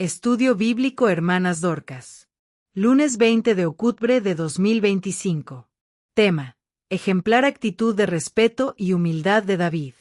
Estudio Bíblico Hermanas Dorcas. Lunes 20 de octubre de 2025. Tema: Ejemplar actitud de respeto y humildad de David.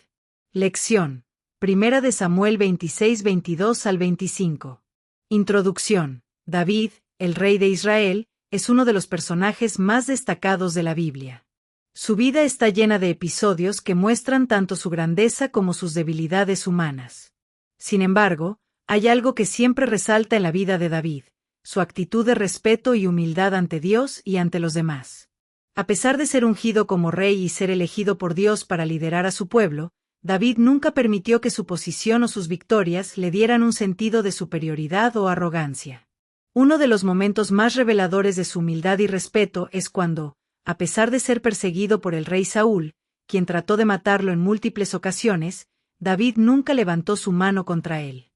Lección: Primera de Samuel 26, 22 al 25. Introducción. David, el rey de Israel, es uno de los personajes más destacados de la Biblia. Su vida está llena de episodios que muestran tanto su grandeza como sus debilidades humanas. Sin embargo, hay algo que siempre resalta en la vida de David: su actitud de respeto y humildad ante Dios y ante los demás. A pesar de ser ungido como rey y ser elegido por Dios para liderar a su pueblo, David nunca permitió que su posición o sus victorias le dieran un sentido de superioridad o arrogancia. Uno de los momentos más reveladores de su humildad y respeto es cuando, a pesar de ser perseguido por el rey Saúl, quien trató de matarlo en múltiples ocasiones, David nunca levantó su mano contra él.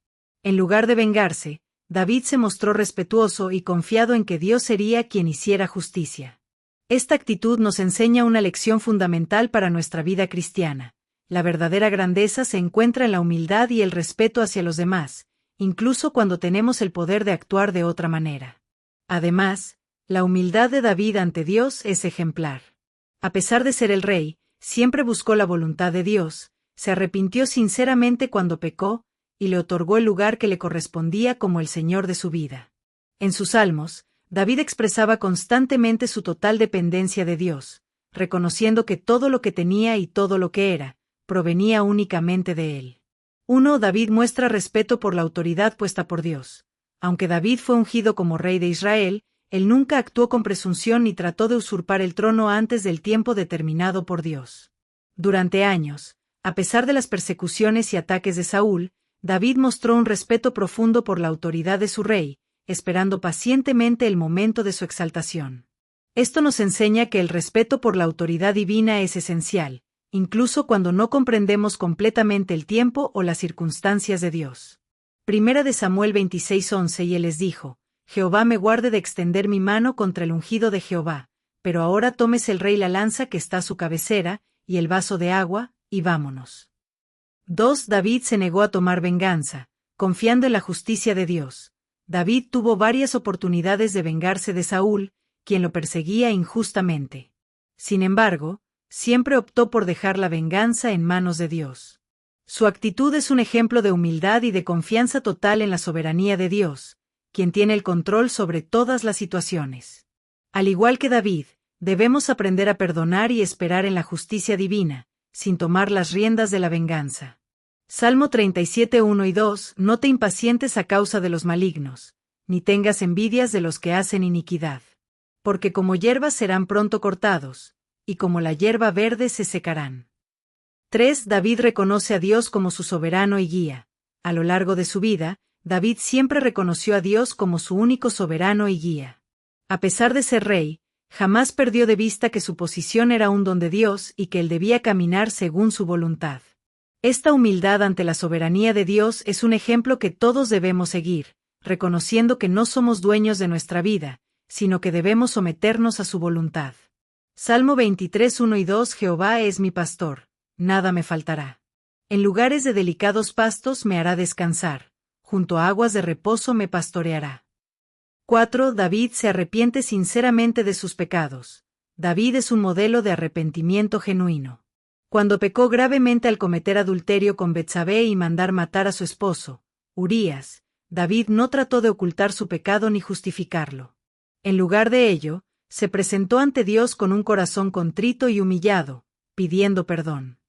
En lugar de vengarse, David se mostró respetuoso y confiado en que Dios sería quien hiciera justicia. Esta actitud nos enseña una lección fundamental para nuestra vida cristiana. La verdadera grandeza se encuentra en la humildad y el respeto hacia los demás, incluso cuando tenemos el poder de actuar de otra manera. Además, la humildad de David ante Dios es ejemplar. A pesar de ser el rey, siempre buscó la voluntad de Dios, se arrepintió sinceramente cuando pecó, y le otorgó el lugar que le correspondía como el Señor de su vida. En sus salmos, David expresaba constantemente su total dependencia de Dios, reconociendo que todo lo que tenía y todo lo que era, provenía únicamente de él. 1. David muestra respeto por la autoridad puesta por Dios. Aunque David fue ungido como rey de Israel, él nunca actuó con presunción ni trató de usurpar el trono antes del tiempo determinado por Dios. Durante años, a pesar de las persecuciones y ataques de Saúl, David mostró un respeto profundo por la autoridad de su rey, esperando pacientemente el momento de su exaltación. Esto nos enseña que el respeto por la autoridad divina es esencial, incluso cuando no comprendemos completamente el tiempo o las circunstancias de Dios. Primera de Samuel 26:11. Y él les dijo: Jehová me guarde de extender mi mano contra el ungido de Jehová, pero ahora tómese el rey la lanza que está a su cabecera, y el vaso de agua, y vámonos. 2. David se negó a tomar venganza, confiando en la justicia de Dios. David tuvo varias oportunidades de vengarse de Saúl, quien lo perseguía injustamente. Sin embargo, siempre optó por dejar la venganza en manos de Dios. Su actitud es un ejemplo de humildad y de confianza total en la soberanía de Dios, quien tiene el control sobre todas las situaciones. Al igual que David, debemos aprender a perdonar y esperar en la justicia divina, sin tomar las riendas de la venganza. Salmo 37, 1 y 2. No te impacientes a causa de los malignos, ni tengas envidias de los que hacen iniquidad. Porque como hierbas serán pronto cortados, y como la hierba verde se secarán. 3. David reconoce a Dios como su soberano y guía. A lo largo de su vida, David siempre reconoció a Dios como su único soberano y guía. A pesar de ser rey, jamás perdió de vista que su posición era un don de Dios y que él debía caminar según su voluntad. Esta humildad ante la soberanía de Dios es un ejemplo que todos debemos seguir, reconociendo que no somos dueños de nuestra vida, sino que debemos someternos a su voluntad. Salmo 23, 1 y 2. Jehová es mi pastor, nada me faltará. En lugares de delicados pastos me hará descansar, junto a aguas de reposo me pastoreará. 4. David se arrepiente sinceramente de sus pecados. David es un modelo de arrepentimiento genuino. Cuando pecó gravemente al cometer adulterio con Betsabé y mandar matar a su esposo, Urías, David no trató de ocultar su pecado ni justificarlo. En lugar de ello, se presentó ante Dios con un corazón contrito y humillado, pidiendo perdón.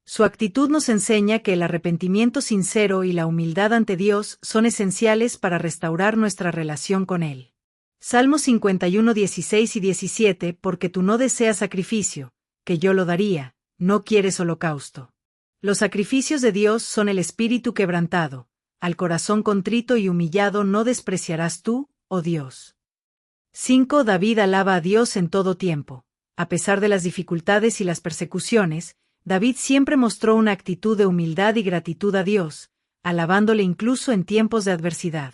Su actitud nos enseña que el arrepentimiento sincero y la humildad ante Dios son esenciales para restaurar nuestra relación con Él. Salmos 51, 16 y 17. Porque tú no deseas sacrificio, que yo lo daría, no quieres holocausto. Los sacrificios de Dios son el espíritu quebrantado, al corazón contrito y humillado no despreciarás tú, oh Dios. 5. David alaba a Dios en todo tiempo. A pesar de las dificultades y las persecuciones, David siempre mostró una actitud de humildad y gratitud a Dios, alabándole incluso en tiempos de adversidad.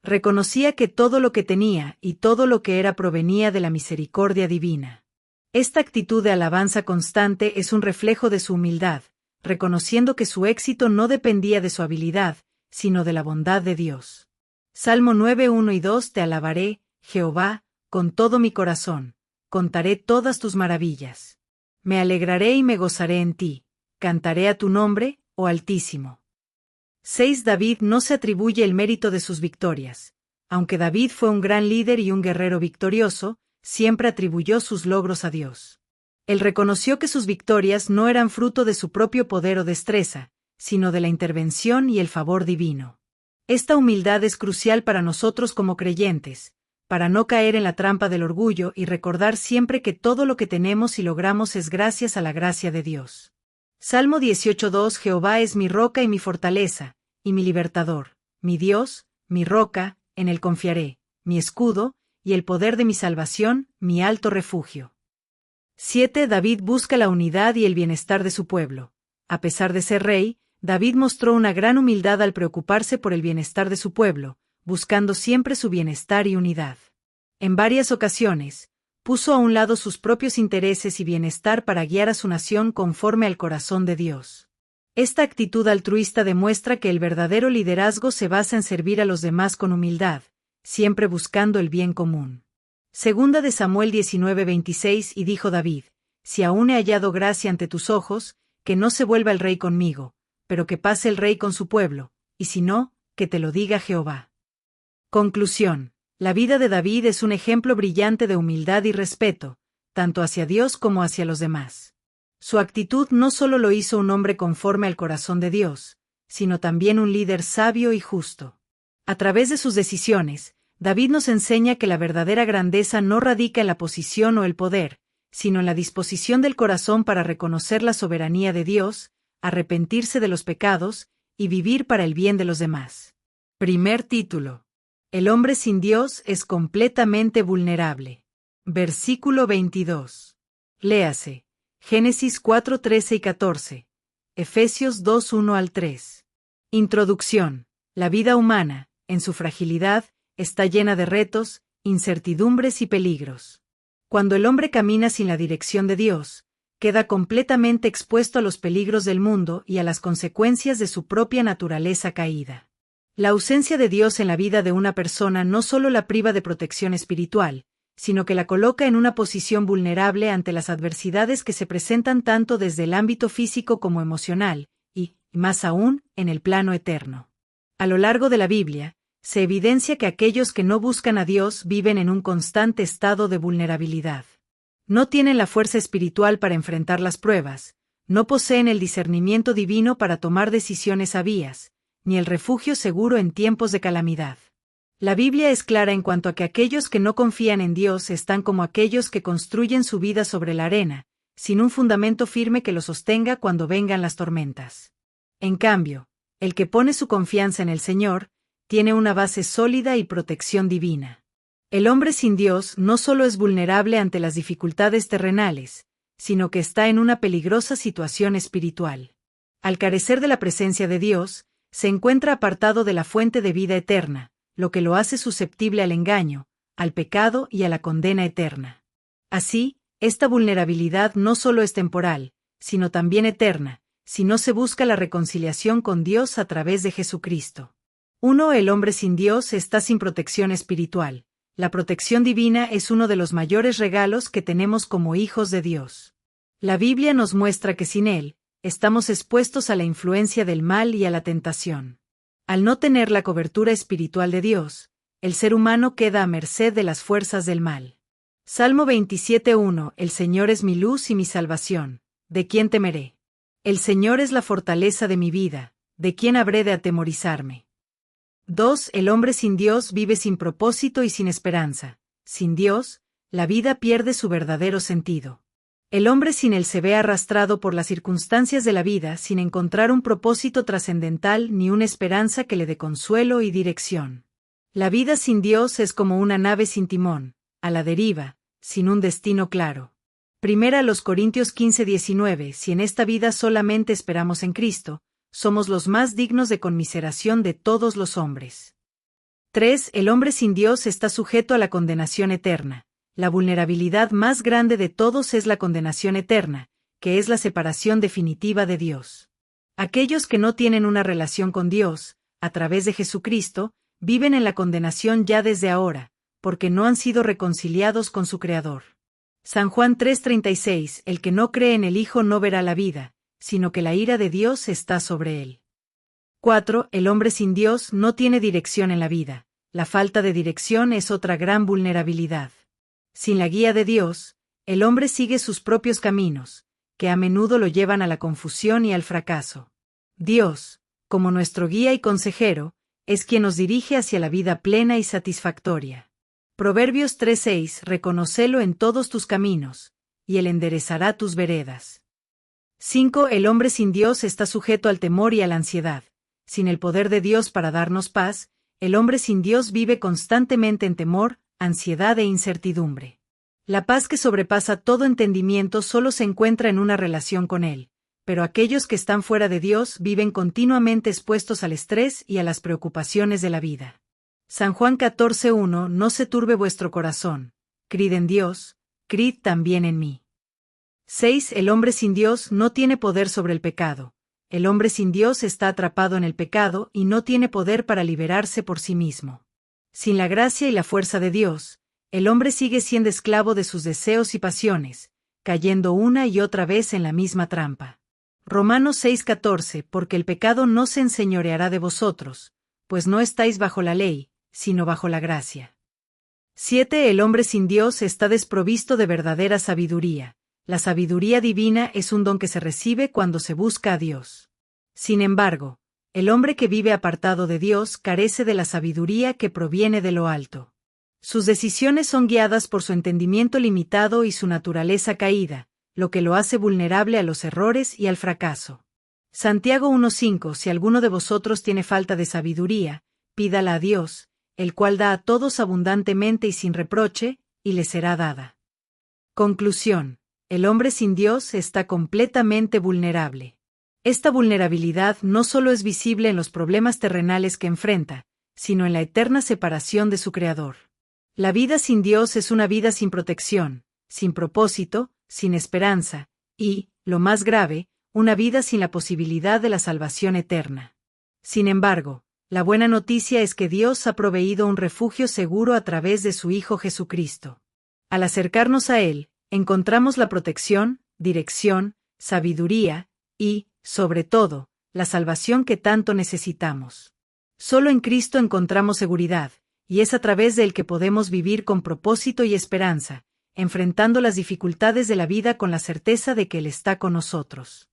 Reconocía que todo lo que tenía y todo lo que era provenía de la misericordia divina. Esta actitud de alabanza constante es un reflejo de su humildad, reconociendo que su éxito no dependía de su habilidad, sino de la bondad de Dios. Salmo 9, 1 y 2. Te alabaré, Jehová, con todo mi corazón, contaré todas tus maravillas. Me alegraré y me gozaré en ti, cantaré a tu nombre, oh Altísimo. 6. David no se atribuye el mérito de sus victorias. Aunque David fue un gran líder y un guerrero victorioso, siempre atribuyó sus logros a Dios. Él reconoció que sus victorias no eran fruto de su propio poder o destreza, sino de la intervención y el favor divino. Esta humildad es crucial para nosotros como creyentes, para no caer en la trampa del orgullo y recordar siempre que todo lo que tenemos y logramos es gracias a la gracia de Dios. Salmo 18:2. Jehová es mi roca y mi fortaleza, y mi libertador, mi Dios, mi roca, en él confiaré, mi escudo, y el poder de mi salvación, mi alto refugio. 7. David busca la unidad y el bienestar de su pueblo. A pesar de ser rey, David mostró una gran humildad al preocuparse por el bienestar de su pueblo, buscando siempre su bienestar y unidad. En varias ocasiones, puso a un lado sus propios intereses y bienestar para guiar a su nación conforme al corazón de Dios. Esta actitud altruista demuestra que el verdadero liderazgo se basa en servir a los demás con humildad, siempre buscando el bien común. Segunda de Samuel 19:26. Y dijo David: si aún he hallado gracia ante tus ojos, que no se vuelva el rey conmigo, pero que pase el rey con su pueblo, y si no, que te lo diga Jehová. Conclusión. La vida de David es un ejemplo brillante de humildad y respeto, tanto hacia Dios como hacia los demás. Su actitud no solo lo hizo un hombre conforme al corazón de Dios, sino también un líder sabio y justo. A través de sus decisiones, David nos enseña que la verdadera grandeza no radica en la posición o el poder, sino en la disposición del corazón para reconocer la soberanía de Dios, arrepentirse de los pecados, y vivir para el bien de los demás. Primer título. El hombre sin Dios es completamente vulnerable. Versículo 22. Léase. Génesis 4, 13 y 14. Efesios 2, 1 al 3. Introducción. La vida humana, en su fragilidad, está llena de retos, incertidumbres y peligros. Cuando el hombre camina sin la dirección de Dios, queda completamente expuesto a los peligros del mundo y a las consecuencias de su propia naturaleza caída. La ausencia de Dios en la vida de una persona no solo la priva de protección espiritual, sino que la coloca en una posición vulnerable ante las adversidades que se presentan tanto desde el ámbito físico como emocional, y, más aún, en el plano eterno. A lo largo de la Biblia, se evidencia que aquellos que no buscan a Dios viven en un constante estado de vulnerabilidad. No tienen la fuerza espiritual para enfrentar las pruebas, no poseen el discernimiento divino para tomar decisiones sabias, ni el refugio seguro en tiempos de calamidad. La Biblia es clara en cuanto a que aquellos que no confían en Dios están como aquellos que construyen su vida sobre la arena, sin un fundamento firme que lo sostenga cuando vengan las tormentas. En cambio, el que pone su confianza en el Señor, tiene una base sólida y protección divina. El hombre sin Dios no solo es vulnerable ante las dificultades terrenales, sino que está en una peligrosa situación espiritual. Al carecer de la presencia de Dios, se encuentra apartado de la fuente de vida eterna, lo que lo hace susceptible al engaño, al pecado y a la condena eterna. Así, esta vulnerabilidad no solo es temporal, sino también eterna, si no se busca la reconciliación con Dios a través de Jesucristo. 1. El hombre sin Dios está sin protección espiritual. La protección divina es uno de los mayores regalos que tenemos como hijos de Dios. La Biblia nos muestra que sin Él, estamos expuestos a la influencia del mal y a la tentación. Al no tener la cobertura espiritual de Dios, el ser humano queda a merced de las fuerzas del mal. Salmo 27:1. El Señor es mi luz y mi salvación. ¿De quién temeré? El Señor es la fortaleza de mi vida. ¿De quién habré de atemorizarme? 2. El hombre sin Dios vive sin propósito y sin esperanza. Sin Dios, la vida pierde su verdadero sentido. El hombre sin él se ve arrastrado por las circunstancias de la vida sin encontrar un propósito trascendental ni una esperanza que le dé consuelo y dirección. La vida sin Dios es como una nave sin timón, a la deriva, sin un destino claro. 1 Corintios 15:19. Si en esta vida solamente esperamos en Cristo, somos los más dignos de conmiseración de todos los hombres. 3. El hombre sin Dios está sujeto a la condenación eterna. La vulnerabilidad más grande de todos es la condenación eterna, que es la separación definitiva de Dios. Aquellos que no tienen una relación con Dios, a través de Jesucristo, viven en la condenación ya desde ahora, porque no han sido reconciliados con su Creador. San Juan 3:36, el que no cree en el Hijo no verá la vida, sino que la ira de Dios está sobre él. 4. El hombre sin Dios no tiene dirección en la vida. La falta de dirección es otra gran vulnerabilidad. Sin la guía de Dios, el hombre sigue sus propios caminos, que a menudo lo llevan a la confusión y al fracaso. Dios, como nuestro guía y consejero, es quien nos dirige hacia la vida plena y satisfactoria. Proverbios 3:6, reconócelo en todos tus caminos, y él enderezará tus veredas. 5. El hombre sin Dios está sujeto al temor y a la ansiedad. Sin el poder de Dios para darnos paz, el hombre sin Dios vive constantemente en temor, ansiedad e incertidumbre. La paz que sobrepasa todo entendimiento solo se encuentra en una relación con Él, pero aquellos que están fuera de Dios viven continuamente expuestos al estrés y a las preocupaciones de la vida. San Juan 14:1, no se turbe vuestro corazón, creed en Dios, creed también en mí. 6. El hombre sin Dios no tiene poder sobre el pecado. El hombre sin Dios está atrapado en el pecado y no tiene poder para liberarse por sí mismo. Sin la gracia y la fuerza de Dios, el hombre sigue siendo esclavo de sus deseos y pasiones, cayendo una y otra vez en la misma trampa. Romanos 6:14, porque el pecado no se enseñoreará de vosotros, pues no estáis bajo la ley, sino bajo la gracia. 7. El hombre sin Dios está desprovisto de verdadera sabiduría. La sabiduría divina es un don que se recibe cuando se busca a Dios. Sin embargo, el hombre que vive apartado de Dios carece de la sabiduría que proviene de lo alto. Sus decisiones son guiadas por su entendimiento limitado y su naturaleza caída, lo que lo hace vulnerable a los errores y al fracaso. Santiago 1:5, si alguno de vosotros tiene falta de sabiduría, pídala a Dios, el cual da a todos abundantemente y sin reproche, y le será dada. Conclusión. El hombre sin Dios está completamente vulnerable. Esta vulnerabilidad no solo es visible en los problemas terrenales que enfrenta, sino en la eterna separación de su Creador. La vida sin Dios es una vida sin protección, sin propósito, sin esperanza, y, lo más grave, una vida sin la posibilidad de la salvación eterna. Sin embargo, la buena noticia es que Dios ha proveído un refugio seguro a través de su Hijo Jesucristo. Al acercarnos a Él, encontramos la protección, dirección, sabiduría y, sobre todo, la salvación que tanto necesitamos. Solo en Cristo encontramos seguridad, y es a través de Él que podemos vivir con propósito y esperanza, enfrentando las dificultades de la vida con la certeza de que Él está con nosotros.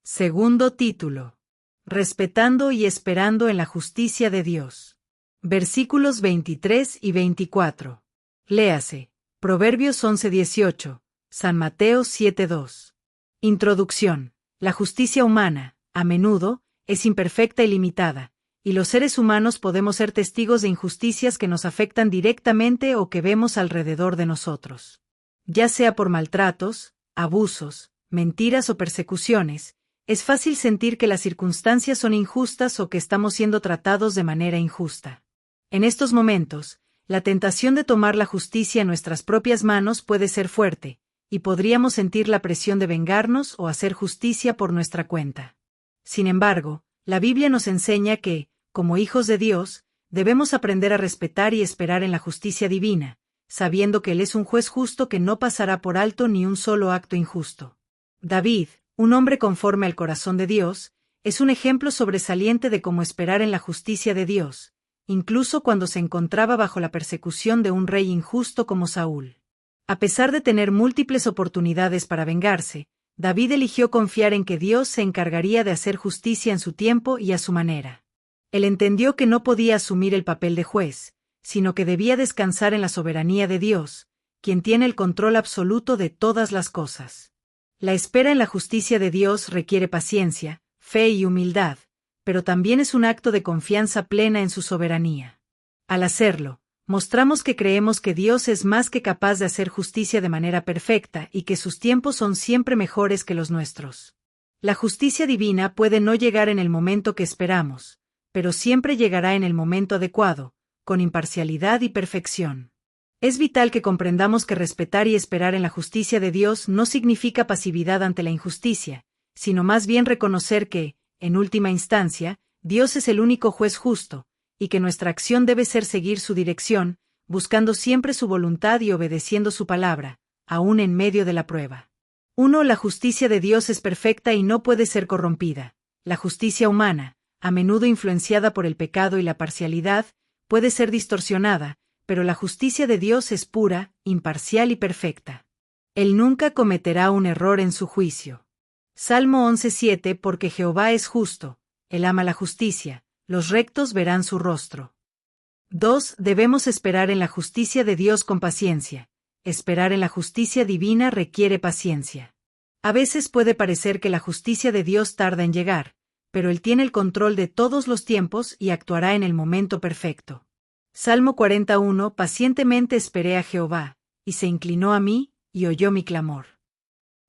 Segundo título. Respetando y esperando en la justicia de Dios. Versículos 23 y 24. Léase. Proverbios 11:18, San Mateo 7:2. Introducción. La justicia humana, a menudo, es imperfecta y limitada, y los seres humanos podemos ser testigos de injusticias que nos afectan directamente o que vemos alrededor de nosotros. Ya sea por maltratos, abusos, mentiras o persecuciones, es fácil sentir que las circunstancias son injustas o que estamos siendo tratados de manera injusta. En estos momentos, la tentación de tomar la justicia en nuestras propias manos puede ser fuerte, y podríamos sentir la presión de vengarnos o hacer justicia por nuestra cuenta. Sin embargo, la Biblia nos enseña que, como hijos de Dios, debemos aprender a respetar y esperar en la justicia divina, sabiendo que Él es un juez justo que no pasará por alto ni un solo acto injusto. David, un hombre conforme al corazón de Dios, es un ejemplo sobresaliente de cómo esperar en la justicia de Dios, incluso cuando se encontraba bajo la persecución de un rey injusto como Saúl. A pesar de tener múltiples oportunidades para vengarse, David eligió confiar en que Dios se encargaría de hacer justicia en su tiempo y a su manera. Él entendió que no podía asumir el papel de juez, sino que debía descansar en la soberanía de Dios, quien tiene el control absoluto de todas las cosas. La espera en la justicia de Dios requiere paciencia, fe y humildad, pero también es un acto de confianza plena en su soberanía. Al hacerlo, mostramos que creemos que Dios es más que capaz de hacer justicia de manera perfecta y que sus tiempos son siempre mejores que los nuestros. La justicia divina puede no llegar en el momento que esperamos, pero siempre llegará en el momento adecuado, con imparcialidad y perfección. Es vital que comprendamos que respetar y esperar en la justicia de Dios no significa pasividad ante la injusticia, sino más bien reconocer que, en última instancia, Dios es el único juez justo, y que nuestra acción debe ser seguir su dirección, buscando siempre su voluntad y obedeciendo su palabra, aún en medio de la prueba. 1. La justicia de Dios es perfecta y no puede ser corrompida. La justicia humana, a menudo influenciada por el pecado y la parcialidad, puede ser distorsionada, pero la justicia de Dios es pura, imparcial y perfecta. Él nunca cometerá un error en su juicio. Salmo 11:7 Porque Jehová es justo, Él ama la justicia, los rectos verán su rostro. 2. Debemos esperar en la justicia de Dios con paciencia. Esperar en la justicia divina requiere paciencia. A veces puede parecer que la justicia de Dios tarda en llegar, pero Él tiene el control de todos los tiempos y actuará en el momento perfecto. Salmo 41 Pacientemente esperé a Jehová, y se inclinó a mí, y oyó mi clamor.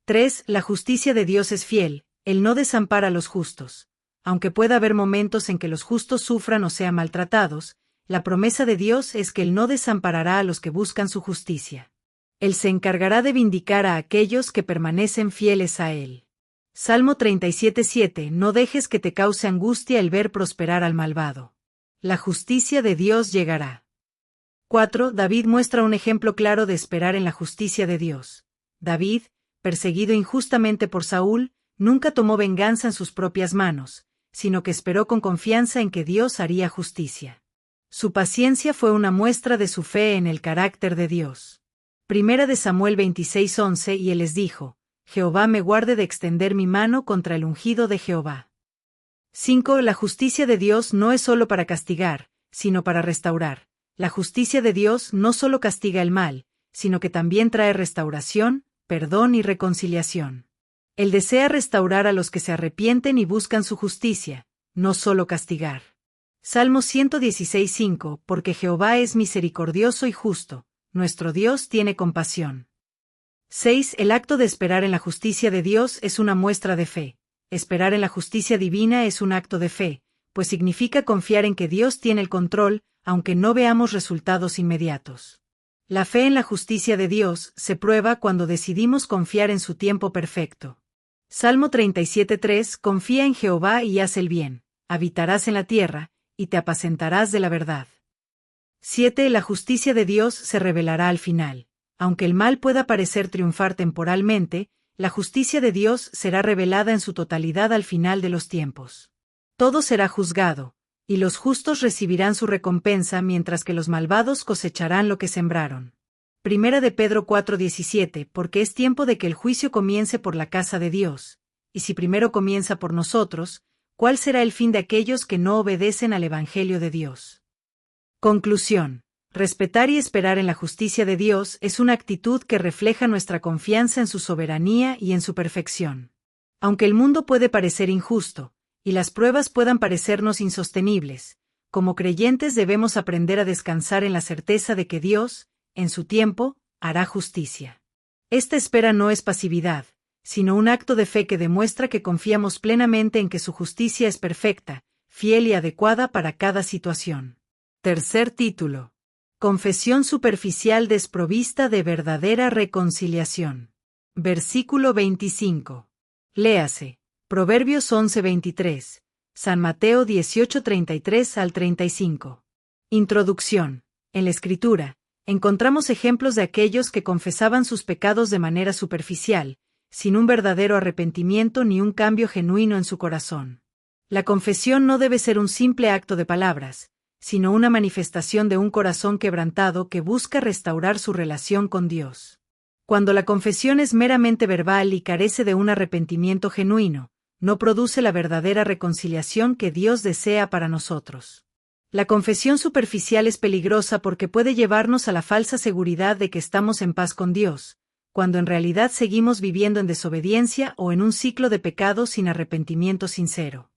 3. La justicia de Dios es fiel, Él no desampara a los justos. Aunque pueda haber momentos en que los justos sufran o sean maltratados, la promesa de Dios es que Él no desamparará a los que buscan su justicia. Él se encargará de vindicar a aquellos que permanecen fieles a Él. Salmo 37:7 No dejes que te cause angustia el ver prosperar al malvado. La justicia de Dios llegará. 4. David muestra un ejemplo claro de esperar en la justicia de Dios. David, perseguido injustamente por Saúl, nunca tomó venganza en sus propias manos, sino que esperó con confianza en que Dios haría justicia. Su paciencia fue una muestra de su fe en el carácter de Dios. Primera de Samuel 26:11 Y él les dijo, Jehová me guarde de extender mi mano contra el ungido de Jehová. 5. La justicia de Dios no es solo para castigar, sino para restaurar. La justicia de Dios no solo castiga el mal, sino que también trae restauración, perdón y reconciliación. Él desea restaurar a los que se arrepienten y buscan su justicia, no solo castigar. Salmo 116:5 Porque Jehová es misericordioso y justo, nuestro Dios tiene compasión. 6. El acto de esperar en la justicia de Dios es una muestra de fe. Esperar en la justicia divina es un acto de fe, pues significa confiar en que Dios tiene el control, aunque no veamos resultados inmediatos. La fe en la justicia de Dios se prueba cuando decidimos confiar en su tiempo perfecto. Salmo 37:3 Confía en Jehová y haz el bien, habitarás en la tierra, y te apacentarás de la verdad. 7. La justicia de Dios se revelará al final. Aunque el mal pueda parecer triunfar temporalmente, la justicia de Dios será revelada en su totalidad al final de los tiempos. Todo será juzgado, y los justos recibirán su recompensa mientras que los malvados cosecharán lo que sembraron. Primera de Pedro 4:17 Porque es tiempo de que el juicio comience por la casa de Dios, y si primero comienza por nosotros, ¿cuál será el fin de aquellos que no obedecen al Evangelio de Dios? Conclusión. Respetar y esperar en la justicia de Dios es una actitud que refleja nuestra confianza en su soberanía y en su perfección. Aunque el mundo puede parecer injusto, y las pruebas puedan parecernos insostenibles, como creyentes debemos aprender a descansar en la certeza de que Dios, en su tiempo, hará justicia. Esta espera no es pasividad, sino un acto de fe que demuestra que confiamos plenamente en que su justicia es perfecta, fiel y adecuada para cada situación. Tercer título. Confesión superficial desprovista de verdadera reconciliación. Versículo 25. Léase. Proverbios 11:23. San Mateo 18:33 al 35. Introducción. En la Escritura, encontramos ejemplos de aquellos que confesaban sus pecados de manera superficial, sin un verdadero arrepentimiento ni un cambio genuino en su corazón. La confesión no debe ser un simple acto de palabras, sino una manifestación de un corazón quebrantado que busca restaurar su relación con Dios. Cuando la confesión es meramente verbal y carece de un arrepentimiento genuino, no produce la verdadera reconciliación que Dios desea para nosotros. La confesión superficial es peligrosa porque puede llevarnos a la falsa seguridad de que estamos en paz con Dios, cuando en realidad seguimos viviendo en desobediencia o en un ciclo de pecado sin arrepentimiento sincero.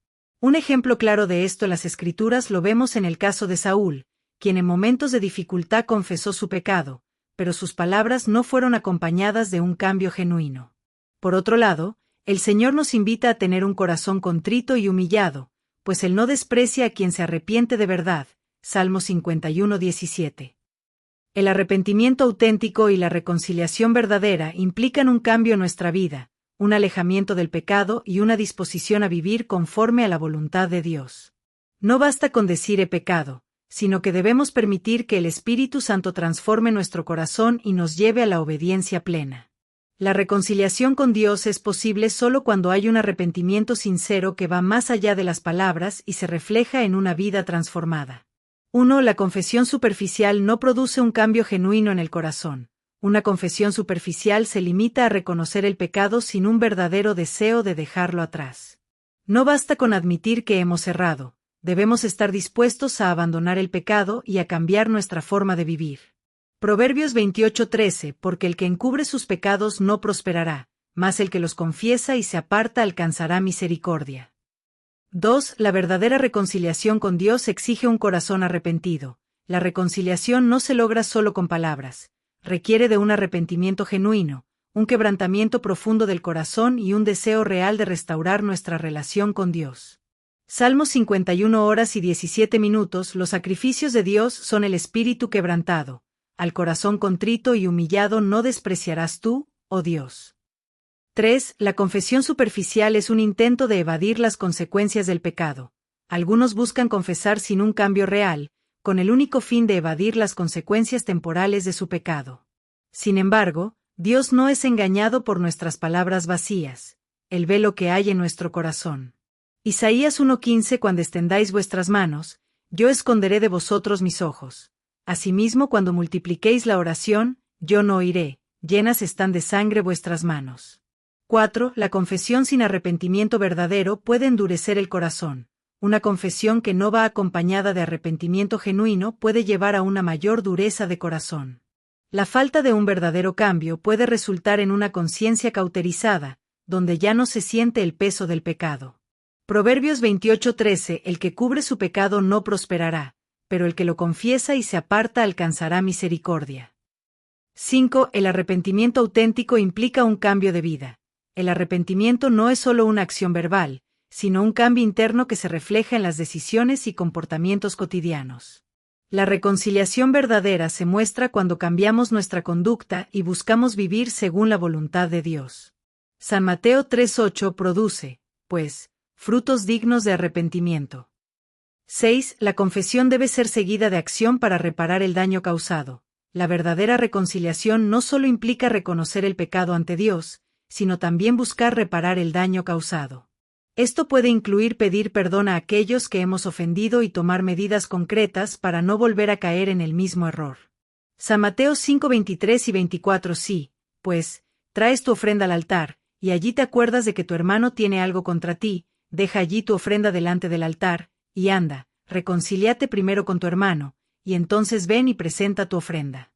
Un ejemplo claro de esto en las Escrituras lo vemos en el caso de Saúl, quien en momentos de dificultad confesó su pecado, pero sus palabras no fueron acompañadas de un cambio genuino. Por otro lado, el Señor nos invita a tener un corazón contrito y humillado, pues Él no desprecia a quien se arrepiente de verdad. Salmo 51:17. El arrepentimiento auténtico y la reconciliación verdadera implican un cambio en nuestra vida, un alejamiento del pecado y una disposición a vivir conforme a la voluntad de Dios. No basta con decir he pecado, sino que debemos permitir que el Espíritu Santo transforme nuestro corazón y nos lleve a la obediencia plena. La reconciliación con Dios es posible solo cuando hay un arrepentimiento sincero que va más allá de las palabras y se refleja en una vida transformada. 1. La confesión superficial no produce un cambio genuino en el corazón. Una confesión superficial se limita a reconocer el pecado sin un verdadero deseo de dejarlo atrás. No basta con admitir que hemos errado, debemos estar dispuestos a abandonar el pecado y a cambiar nuestra forma de vivir. Proverbios 28:13, porque el que encubre sus pecados no prosperará, mas el que los confiesa y se aparta alcanzará misericordia. 2. La verdadera reconciliación con Dios exige un corazón arrepentido. La reconciliación no se logra solo con palabras, requiere de un arrepentimiento genuino, un quebrantamiento profundo del corazón y un deseo real de restaurar nuestra relación con Dios. Salmos 51:17. Los sacrificios de Dios son el espíritu quebrantado. Al corazón contrito y humillado no despreciarás tú, oh Dios. 3. La confesión superficial es un intento de evadir las consecuencias del pecado. Algunos buscan confesar sin un cambio real, con el único fin de evadir las consecuencias temporales de su pecado. Sin embargo, Dios no es engañado por nuestras palabras vacías. Él ve lo que hay en nuestro corazón. Isaías 1:15. Cuando extendáis vuestras manos, yo esconderé de vosotros mis ojos. Asimismo, cuando multipliquéis la oración, yo no oiré, llenas están de sangre vuestras manos. 4. La confesión sin arrepentimiento verdadero puede endurecer el corazón. Una confesión que no va acompañada de arrepentimiento genuino puede llevar a una mayor dureza de corazón. La falta de un verdadero cambio puede resultar en una conciencia cauterizada, donde ya no se siente el peso del pecado. Proverbios 28:13. El que cubre su pecado no prosperará, pero el que lo confiesa y se aparta alcanzará misericordia. 5. El arrepentimiento auténtico implica un cambio de vida. El arrepentimiento no es solo una acción verbal, sino un cambio interno que se refleja en las decisiones y comportamientos cotidianos. La reconciliación verdadera se muestra cuando cambiamos nuestra conducta y buscamos vivir según la voluntad de Dios. San Mateo 3:8 produce, pues, frutos dignos de arrepentimiento. 6. La confesión debe ser seguida de acción para reparar el daño causado. La verdadera reconciliación no solo implica reconocer el pecado ante Dios, sino también buscar reparar el daño causado. Esto puede incluir pedir perdón a aquellos que hemos ofendido y tomar medidas concretas para no volver a caer en el mismo error. San Mateo 5:23 y 24. Sí, pues, traes tu ofrenda al altar, y allí te acuerdas de que tu hermano tiene algo contra ti, deja allí tu ofrenda delante del altar, y anda, reconcíliate primero con tu hermano, y entonces ven y presenta tu ofrenda.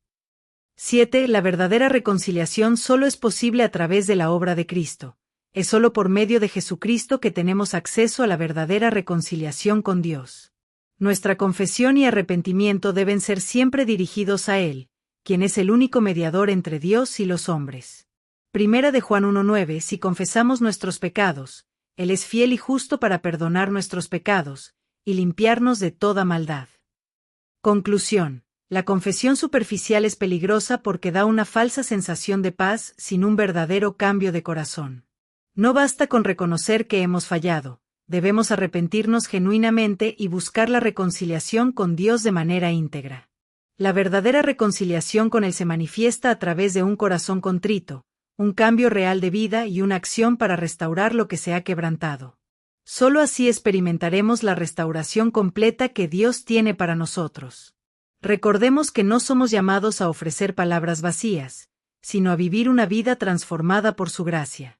7. La verdadera reconciliación solo es posible a través de la obra de Cristo. Es solo por medio de Jesucristo que tenemos acceso a la verdadera reconciliación con Dios. Nuestra confesión y arrepentimiento deben ser siempre dirigidos a Él, quien es el único mediador entre Dios y los hombres. Primera de Juan 1:9. Si confesamos nuestros pecados, Él es fiel y justo para perdonar nuestros pecados y limpiarnos de toda maldad. Conclusión. La confesión superficial es peligrosa porque da una falsa sensación de paz sin un verdadero cambio de corazón. No basta con reconocer que hemos fallado, debemos arrepentirnos genuinamente y buscar la reconciliación con Dios de manera íntegra. La verdadera reconciliación con Él se manifiesta a través de un corazón contrito, un cambio real de vida y una acción para restaurar lo que se ha quebrantado. Solo así experimentaremos la restauración completa que Dios tiene para nosotros. Recordemos que no somos llamados a ofrecer palabras vacías, sino a vivir una vida transformada por su gracia.